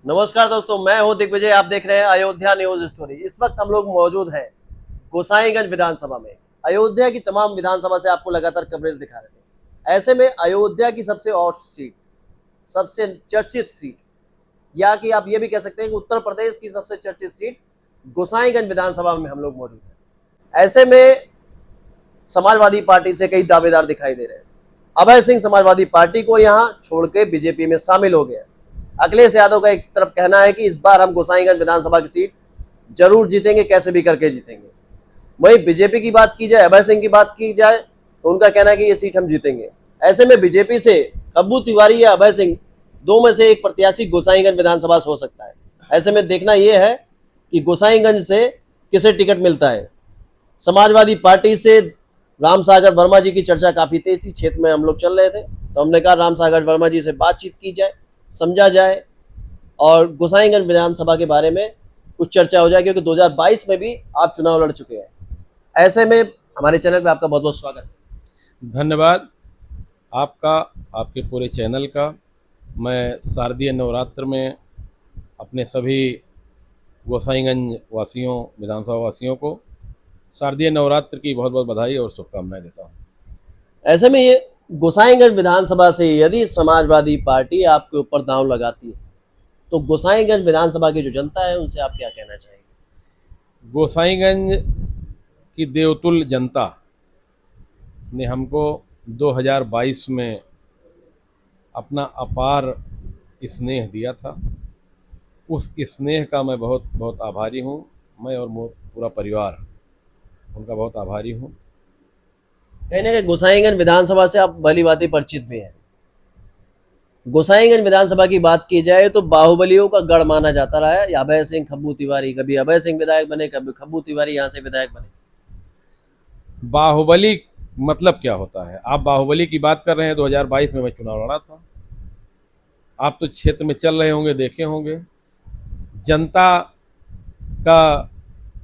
नमस्कार दोस्तों, मैं हूं दिग्विजय। आप देख रहे हैं अयोध्या न्यूज स्टोरी। इस वक्त हम लोग मौजूद हैं गोसाईगंज विधानसभा में। अयोध्या की तमाम विधानसभा से आपको लगातार कवरेज दिखा रहे थे। ऐसे में अयोध्या की सबसे हॉट सीट, सबसे चर्चित सीट, या कि आप ये भी कह सकते हैं कि उत्तर प्रदेश की सबसे चर्चित सीट गोसाईगंज विधानसभा में हम लोग मौजूद हैं। ऐसे में समाजवादी पार्टी से कई दावेदार दिखाई दे रहे हैं। अभय सिंह समाजवादी पार्टी को यहां छोड़ के बीजेपी में शामिल हो गया। अखिलेश यादव का एक तरफ कहना है कि इस बार हम गोसाईगंज विधानसभा की सीट जरूर जीतेंगे, कैसे भी करके जीतेंगे। वहीं बीजेपी की बात की जाए, अभय सिंह की बात की जाए, तो उनका कहना है कि ये सीट हम जीतेंगे। ऐसे में बीजेपी से कब्बू तिवारी या अभय सिंह, दो में से एक प्रत्याशी गोसाईगंज विधानसभा से हो सकता है। ऐसे में देखना यह है कि गोसाईगंज से किसे टिकट मिलता है। समाजवादी पार्टी से राम सागर वर्मा जी की चर्चा काफी तेज थी। क्षेत्र में हम लोग चल रहे थे, तो हमने कहा राम सागर वर्मा जी से बातचीत की जाए, समझा जाए और गोसाईगंज विधानसभा के बारे में कुछ चर्चा हो जाए, क्योंकि 2022 में भी आप चुनाव लड़ चुके हैं। ऐसे में हमारे चैनल पे आपका बहुत बहुत स्वागत है। धन्यवाद आपका, आपके पूरे चैनल का। मैं शारदीय नवरात्र में अपने सभी गोसाईगंज वासियों, विधानसभा वासियों को शारदीय नवरात्र की बहुत बहुत बधाई और शुभकामनाएं देता हूँ। ऐसे में ये गोसाईगंज विधानसभा से यदि समाजवादी पार्टी आपके ऊपर दांव लगाती है, तो गोसाईगंज विधानसभा की जो जनता है उनसे आप क्या कहना चाहेंगे? गोसाईगंज की देवतुल्य जनता ने हमको 2022 में अपना अपार स्नेह दिया था। उस स्नेह का मैं बहुत बहुत आभारी हूँ। मैं और पूरा परिवार उनका बहुत आभारी हूँ। कहीं ना कहीं गोसाईगंज विधानसभा से आप भली भांति परिचित भी हैं। गोसाईगंज विधानसभा की बात की जाए तो बाहुबलियों का गढ़ माना जाता रहा है। अभय सिंह, खब्बू तिवारी, कभी अभय सिंह विधायक बने, कभी खब्बू तिवारी यहाँ से विधायक बने। बाहुबली मतलब क्या होता है? आप बाहुबली की बात कर रहे हैं। 2022 में मैं चुनाव लड़ा था। आप तो क्षेत्र में चल रहे होंगे, देखे होंगे। जनता का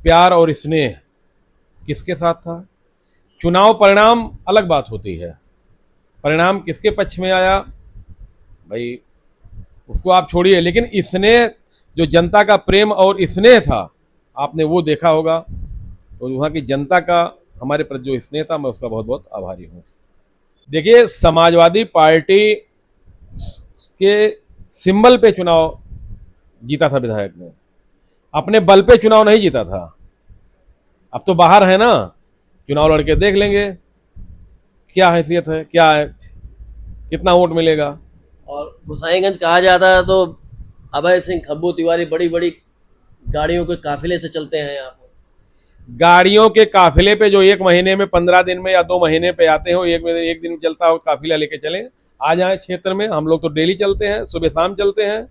प्यार और स्नेह किसके साथ था? चुनाव परिणाम अलग बात होती है। परिणाम किसके पक्ष में आया भाई, उसको आप छोड़िए, लेकिन स्नेह, जो जनता का प्रेम और स्नेह था, आपने वो देखा होगा। तो वहाँ की जनता का हमारे प्रति जो स्नेह था, मैं उसका बहुत बहुत आभारी हूँ। देखिए, समाजवादी पार्टी के सिंबल पे चुनाव जीता था विधायक ने, अपने बल पे चुनाव नहीं जीता था। अब तो बाहर है ना, चुनाव लड़के देख लेंगे क्या हैसियत है, क्या है, कितना वोट मिलेगा। और गोसाईगंज कहा जाता है तो अभय सिंह, खब्बू तिवारी बड़ी बड़ी गाड़ियों के काफिले से चलते हैं यहाँ पर। गाड़ियों के काफिले पे जो एक महीने में, 15 दिन में या 2 महीने पे आते हो, एक दिन चलता हो काफिला लेके चले, आ जाए क्षेत्र में। हम लोग तो डेली चलते हैं, सुबह शाम चलते हैं।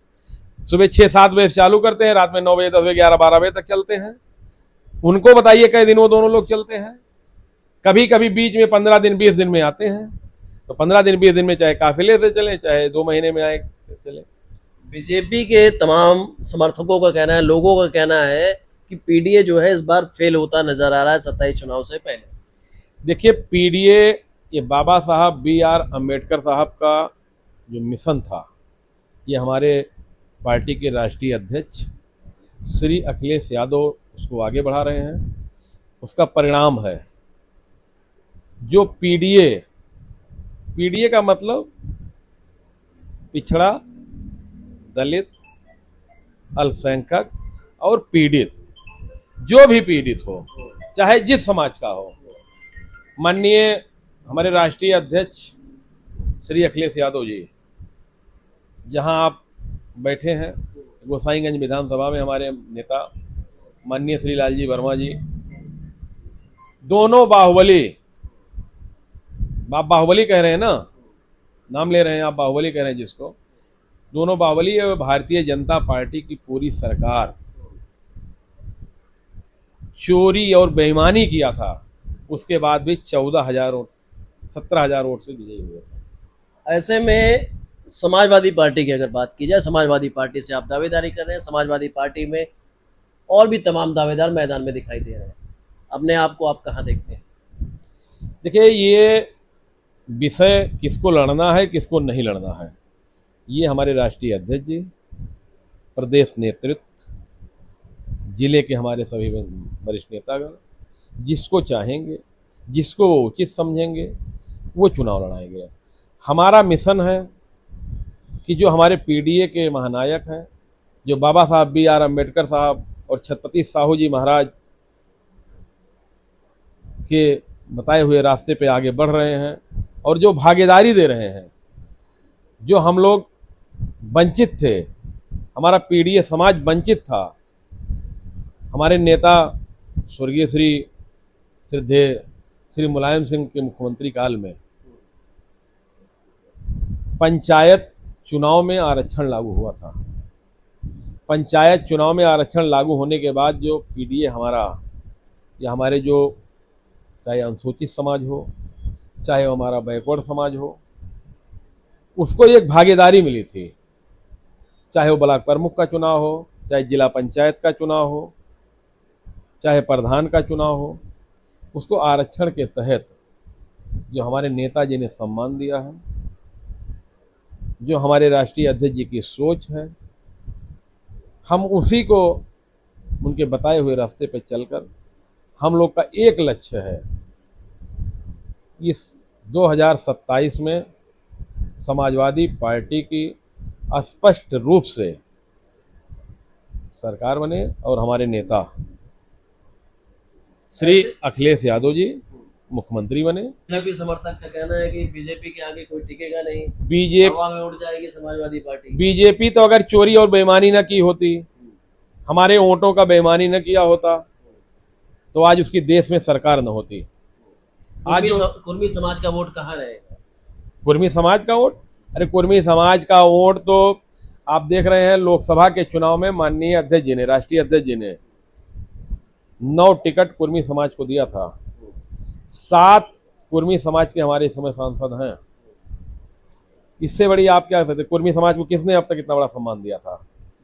सुबह 6-7 बजे से चालू करते हैं, रात में 9 बजे, 10 बजे, 11-12 बजे तक चलते हैं। उनको बताइए कई दिन वो दोनों लोग चलते हैं। कभी कभी बीच में 15 दिन 20 दिन में आते हैं। तो 15 दिन 20 दिन में चाहे काफिले से चले, चाहे 2 महीने में आए चले। बीजेपी के तमाम समर्थकों का कहना है, लोगों का कहना है कि पीडीए जो है इस बार फेल होता नजर आ रहा है 27 चुनाव से पहले। देखिए, पीडीए, ये बाबा साहब BR अम्बेडकर साहब का जो मिशन था, ये हमारे पार्टी के राष्ट्रीय अध्यक्ष श्री अखिलेश यादव उसको आगे बढ़ा रहे हैं। उसका परिणाम है जो पीडीए का मतलब पिछड़ा, दलित, अल्पसंख्यक और पीड़ित, जो भी पीड़ित हो, चाहे जिस समाज का हो। माननीय हमारे राष्ट्रीय अध्यक्ष श्री अखिलेश यादव जी, जहां आप बैठे हैं गोसाईगंज विधानसभा में, हमारे नेता माननीय श्री लालजी वर्मा जी, दोनों बाहुबली, आप बाहुबली कह रहे हैं ना, नाम ले रहे हैं आप, बाहुबली कह रहे हैं जिसको, दोनों बाहुबली है। भारतीय जनता पार्टी की पूरी सरकार चोरी और बेईमानी किया था, उसके बाद भी 14,000 वोट, 17,000 वोट से विजयी हुए थे। ऐसे में समाजवादी पार्टी की अगर बात की जाए, समाजवादी पार्टी से आप दावेदारी कर रहे हैं। समाजवादी पार्टी में और भी तमाम दावेदार मैदान में दिखाई दे रहे हैं। अपने आप को आप कहाँ देखते हैं? देखिए, ये विषय किसको लड़ना है, किसको नहीं लड़ना है, ये हमारे राष्ट्रीय अध्यक्ष जी, प्रदेश नेतृत्व, जिले के हमारे सभी वरिष्ठ नेतागण जिसको चाहेंगे, जिसको वो उचित समझेंगे, वो चुनाव लड़ाएंगे। हमारा मिशन है कि जो हमारे पीडीए के महानायक हैं, जो बाबा साहब BR अम्बेडकर साहब और छत्रपति साहू जी महाराज के बताए हुए रास्ते पे आगे बढ़ रहे हैं और जो भागीदारी दे रहे हैं, जो हम लोग वंचित थे, हमारा पीडीए समाज वंचित था। हमारे नेता स्वर्गीय श्री मुलायम सिंह के मुख्यमंत्री काल में पंचायत चुनाव में आरक्षण लागू हुआ था। पंचायत चुनाव में आरक्षण लागू होने के बाद जो पीडीए हमारा या हमारे जो चाहे अनुसूचित समाज हो, चाहे वो हमारा बैकवर्ड समाज हो, उसको एक भागीदारी मिली थी। चाहे वो ब्लॉक प्रमुख का चुनाव हो, चाहे जिला पंचायत का चुनाव हो, चाहे प्रधान का चुनाव हो, उसको आरक्षण के तहत जो हमारे नेताजी ने सम्मान दिया है, जो हमारे राष्ट्रीय अध्यक्ष जी की सोच है, हम उसी को उनके बताए हुए रास्ते पर चलकर हम लोग का एक लक्ष्य है, इस 2027 में समाजवादी पार्टी की स्पष्ट रूप से सरकार बने और हमारे नेता श्री अखिलेश यादव जी मुख्यमंत्री बने। बीजेपी समर्थक का कहना है कि बीजेपी के आगे कोई टिकेगा नहीं, बीजेपी हवा में उड़ जाएगी समाजवादी पार्टी। बीजेपी तो अगर चोरी और बेईमानी न की होती, हमारे वोटों का बेईमानी न किया होता, तो आज उसकी देश में सरकार न होती। आज कुर्मी समाज का वोट कहाँ रहेगा? कुर्मी समाज का वोट, अरे कुर्मी समाज का वोट तो आप देख रहे हैं, लोकसभा के चुनाव में माननीय अध्यक्ष जी ने, राष्ट्रीय अध्यक्ष जी ने 9 टिकट कुर्मी समाज को दिया था। 7 कुर्मी समाज के हमारे इस समय सांसद हैं। इससे बड़ी आप क्या कहते? कुर्मी समाज को किसने अब तक इतना बड़ा सम्मान दिया था?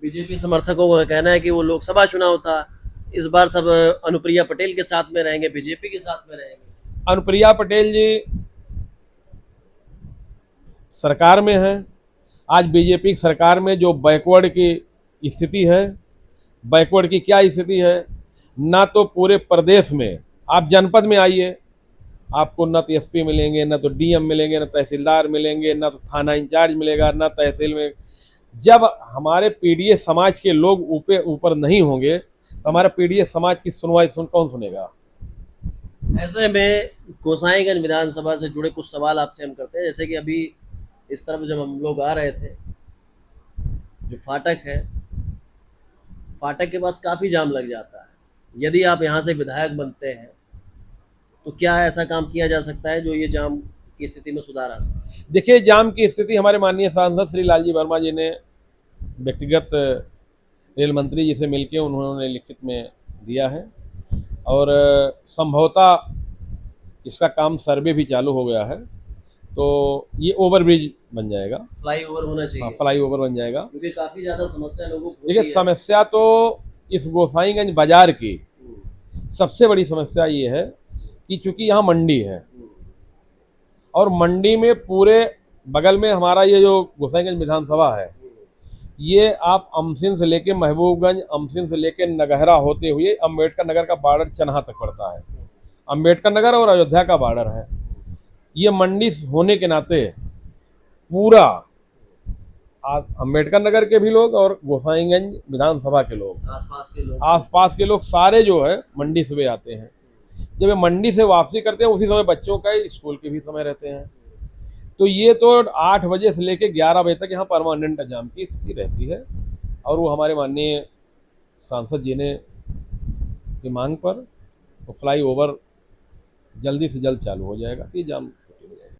बीजेपी समर्थकों का कहना है कि वो लोकसभा चुनाव था, इस बार सब अनुप्रिया पटेल के साथ में रहेंगे, बीजेपी के साथ में रहेंगे। अनुप्रिया पटेल जी सरकार में हैं। आज बीजेपी की सरकार में जो बैकवर्ड की स्थिति है, बैकवर्ड की क्या स्थिति है, ना तो पूरे प्रदेश में, आप जनपद में आइए, आपको न तो एसपी मिलेंगे, न तो डीएम मिलेंगे, न तहसीलदार मिलेंगे, न तो थाना इंचार्ज मिलेगा, न तहसील में। जब हमारे पीडीए समाज के लोग ऊपर नहीं होंगे तो हमारा पीडीए समाज की सुनवाई कौन सुनेगा? ऐसे में गोसाईगंज विधानसभा से जुड़े कुछ सवाल आपसे हम करते हैं। जैसे कि अभी इस तरफ जब हम लोग आ रहे थे, जो फाटक है, फाटक के पास काफी जाम लग जाता है। यदि आप यहाँ से विधायक बनते हैं तो क्या ऐसा काम किया जा सकता है जो ये जाम की स्थिति में सुधार आ सके? देखिए, जाम की स्थिति हमारे माननीय सांसद श्री लालजी वर्मा जी ने व्यक्तिगत रेल मंत्री जी से मिलकर उन्होंने लिखित में दिया है और संभवतः इसका काम सर्वे भी चालू हो गया है, तो ये ओवरब्रिज बन जाएगा, फ्लाईओवर होना चाहिए। फ्लाईओवर बन जाएगा, क्योंकि काफी ज्यादा समस्या लोगों को। देखिए, समस्या तो इस गोसाईगंज बाजार की सबसे बड़ी समस्या ये है कि चूंकि यहाँ मंडी है और मंडी में पूरे बगल में हमारा ये जो गोसाईगंज विधानसभा है, ये आप अमसिन से लेके महबूबगंज, अमसिन से लेके नगहरा होते हुए अम्बेडकर नगर का बॉर्डर चन्हा तक पड़ता है। अम्बेडकर नगर और अयोध्या का बॉर्डर है। ये मंडी होने के नाते पूरा अम्बेडकर नगर के भी लोग और गोसाईगंज विधानसभा के लोग, आसपास के लोग सारे जो है मंडी से आते हैं। जब ये मंडी से वापसी करते हैं उसी समय बच्चों का स्कूल के भी समय रहते हैं, तो ये तो 8 बजे से लेकर 11 बजे तक यहाँ परमानेंट जाम की स्थिति रहती है। और वो हमारे माननीय सांसद जी ने की मांग पर तो फ्लाई ओवर जल्दी से जल्द चालू हो जाएगा, तो ये जाम